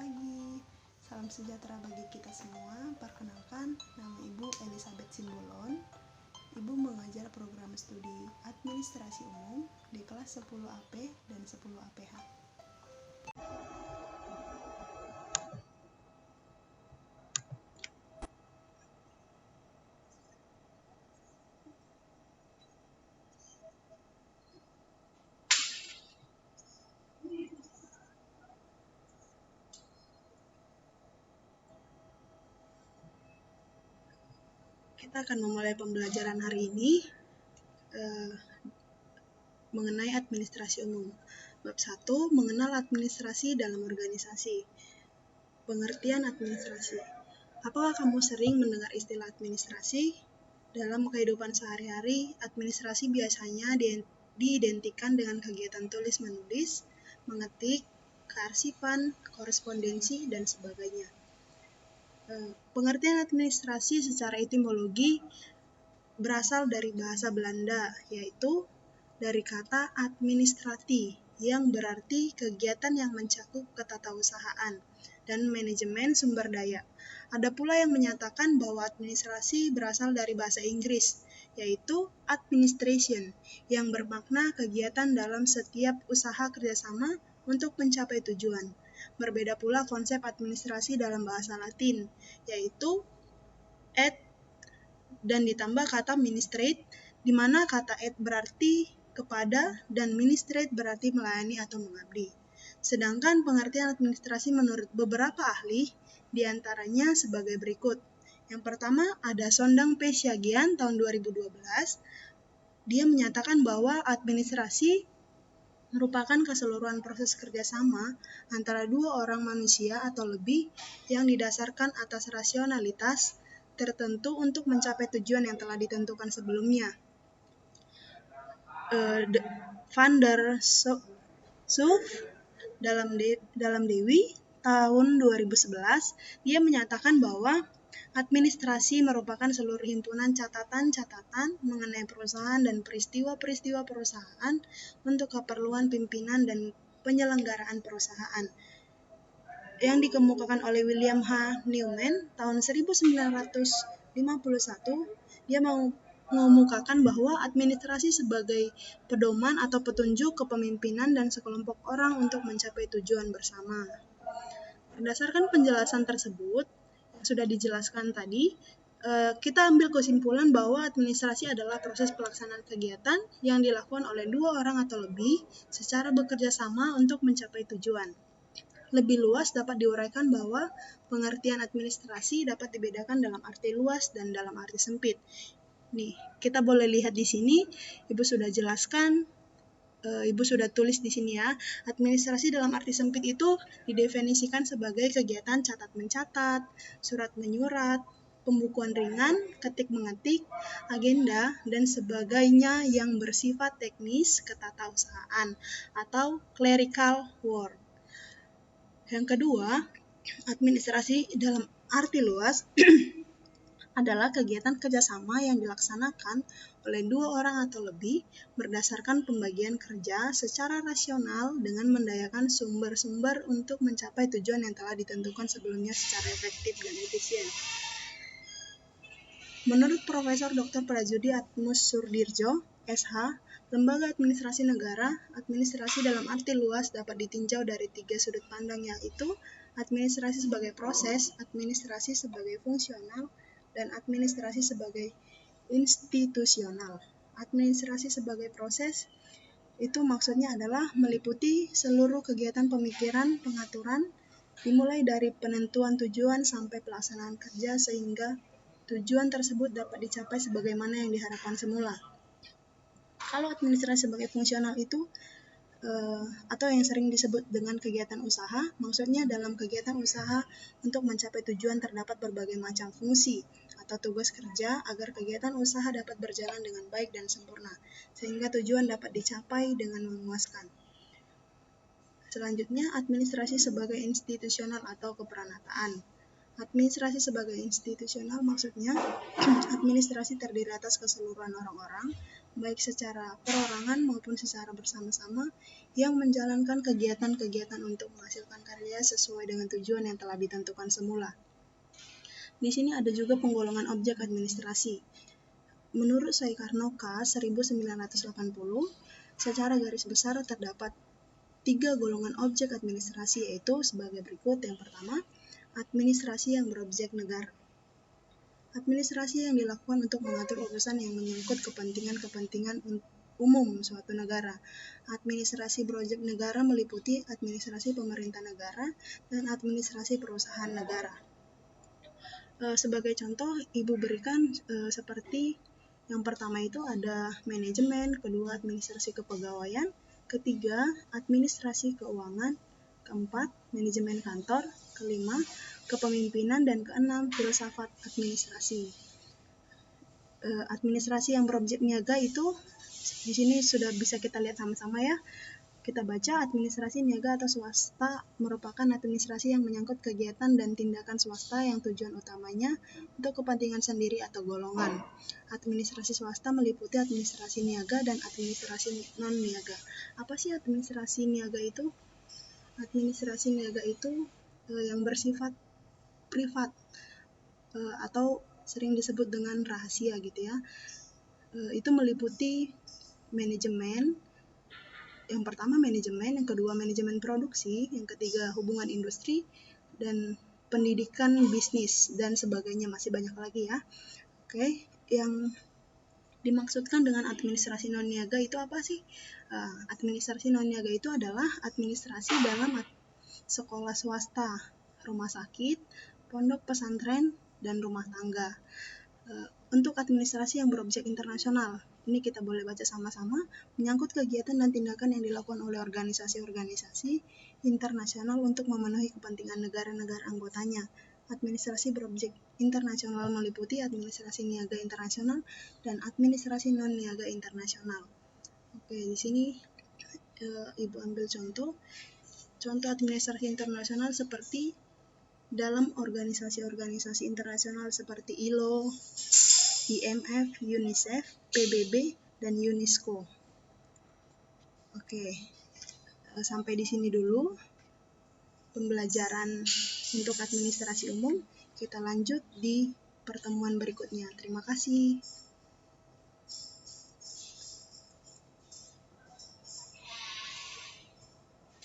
pagi. Salam sejahtera bagi kita semua. Perkenalkan, nama Ibu Elizabeth Simbolon. Ibu mengajar program studi Administrasi Umum di kelas 10 AP dan 10 APH. Kita akan memulai pembelajaran hari ini mengenai administrasi umum. Bab 1, mengenal administrasi dalam organisasi. Pengertian administrasi. Apakah kamu sering mendengar istilah administrasi? Dalam kehidupan sehari-hari, administrasi biasanya diidentikan dengan kegiatan tulis-menulis, mengetik, kearsipan, korespondensi, dan sebagainya. Pengertian administrasi secara etimologi berasal dari bahasa Belanda, yaitu dari kata administrati, yang berarti kegiatan yang mencakup ketatausahaan dan manajemen sumber daya. Ada pula yang menyatakan bahwa administrasi berasal dari bahasa Inggris, yaitu administration, yang bermakna kegiatan dalam setiap usaha kerjasama untuk mencapai tujuan. Berbeda pula konsep administrasi dalam bahasa Latin, yaitu ad dan ditambah kata ministrate, di mana kata ad berarti kepada dan ministrate berarti melayani atau mengabdi. Sedangkan pengertian administrasi menurut beberapa ahli, diantaranya sebagai berikut. Yang pertama ada Sondang P. Siagian tahun 2012. Dia menyatakan bahwa administrasi merupakan keseluruhan proses kerjasama antara dua orang manusia atau lebih yang didasarkan atas rasionalitas tertentu untuk mencapai tujuan yang telah ditentukan sebelumnya. Van der Suf dalam Dewi tahun 2011, dia menyatakan bahwa administrasi merupakan seluruh himpunan catatan-catatan mengenai perusahaan dan peristiwa-peristiwa perusahaan untuk keperluan pimpinan dan penyelenggaraan perusahaan. Yang dikemukakan oleh William H. Newman tahun 1951, dia mengemukakan bahwa administrasi sebagai pedoman atau petunjuk kepemimpinan dan sekelompok orang untuk mencapai tujuan bersama. Berdasarkan penjelasan tersebut, yang sudah dijelaskan tadi, kita ambil kesimpulan bahwa administrasi adalah proses pelaksanaan kegiatan yang dilakukan oleh dua orang atau lebih secara bekerja sama untuk mencapai tujuan. Lebih luas dapat diuraikan bahwa pengertian administrasi dapat dibedakan dalam arti luas dan dalam arti sempit. Nih, kita boleh lihat di sini, Ibu sudah jelaskan, Ibu sudah tulis di sini ya. Administrasi dalam arti sempit itu didefinisikan sebagai kegiatan catat-mencatat, surat-menyurat, pembukuan ringan, ketik-mengetik, agenda, dan sebagainya yang bersifat teknis ketatausahaan atau clerical work. Yang kedua, administrasi dalam arti luas adalah kegiatan kerjasama yang dilaksanakan oleh dua orang atau lebih berdasarkan pembagian kerja secara rasional dengan mendayakan sumber-sumber untuk mencapai tujuan yang telah ditentukan sebelumnya secara efektif dan efisien. Menurut Profesor Dr. Prajudi Atmus Surdirjo, SH, Lembaga Administrasi Negara, administrasi dalam arti luas dapat ditinjau dari 3 sudut pandang, yaitu administrasi sebagai proses, administrasi sebagai fungsional, dan administrasi sebagai institusional. Administrasi sebagai proses itu maksudnya adalah meliputi seluruh kegiatan pemikiran, pengaturan, dimulai dari penentuan tujuan sampai pelaksanaan kerja sehingga tujuan tersebut dapat dicapai sebagaimana yang diharapkan semula. Kalau administrasi sebagai fungsional itu atau yang sering disebut dengan kegiatan usaha, maksudnya dalam kegiatan usaha untuk mencapai tujuan terdapat berbagai macam fungsi atau tugas kerja agar kegiatan usaha dapat berjalan dengan baik dan sempurna, sehingga tujuan dapat dicapai dengan memuaskan. Selanjutnya, administrasi sebagai institusional atau keperanatan. Administrasi sebagai institusional maksudnya administrasi terdiri atas keseluruhan orang-orang, baik secara perorangan maupun secara bersama-sama, yang menjalankan kegiatan-kegiatan untuk menghasilkan karya sesuai dengan tujuan yang telah ditentukan semula. Di sini ada juga penggolongan objek administrasi. Menurut Soekarno K. 1980, secara garis besar terdapat 3 golongan objek administrasi, yaitu sebagai berikut. Yang pertama, administrasi yang berobjek negara. Administrasi yang dilakukan untuk mengatur urusan yang menyangkut kepentingan-kepentingan umum suatu negara. Administrasi berobjek negara meliputi administrasi pemerintah negara dan administrasi perusahaan negara. Sebagai contoh, Ibu berikan seperti yang pertama itu ada manajemen, kedua administrasi kepegawaian, ketiga administrasi keuangan, keempat manajemen kantor, kelima kepemimpinan, dan keenam filsafat administrasi. Administrasi yang berobjek niaga itu di sini sudah bisa kita lihat sama-sama ya. Kita baca, administrasi niaga atau swasta merupakan administrasi yang menyangkut kegiatan dan tindakan swasta yang tujuan utamanya untuk kepentingan sendiri atau golongan. Administrasi swasta meliputi administrasi niaga dan administrasi non-niaga. Apa sih administrasi niaga itu? Administrasi niaga itu yang bersifat privat atau sering disebut dengan rahasia gitu ya. Itu meliputi manajemen. Yang pertama manajemen, yang kedua manajemen produksi, yang ketiga hubungan industri, dan pendidikan bisnis, dan sebagainya, masih banyak lagi ya. Oke, yang dimaksudkan dengan administrasi non-niaga itu apa sih? Administrasi non-niaga itu adalah administrasi dalam sekolah swasta, rumah sakit, pondok pesantren, dan rumah tangga. Untuk administrasi yang berobjek internasional, ini kita boleh baca sama-sama, menyangkut kegiatan dan tindakan yang dilakukan oleh organisasi-organisasi internasional untuk memenuhi kepentingan negara-negara anggotanya. Administrasi berobjek internasional meliputi administrasi niaga internasional dan administrasi non-niaga internasional. Oke, di sini Ibu ambil contoh administrasi internasional seperti dalam organisasi-organisasi internasional seperti ILO, IMF, UNICEF, PBB, dan UNESCO. Oke, sampai di sini dulu pembelajaran untuk administrasi umum. Kita lanjut di pertemuan berikutnya. Terima kasih.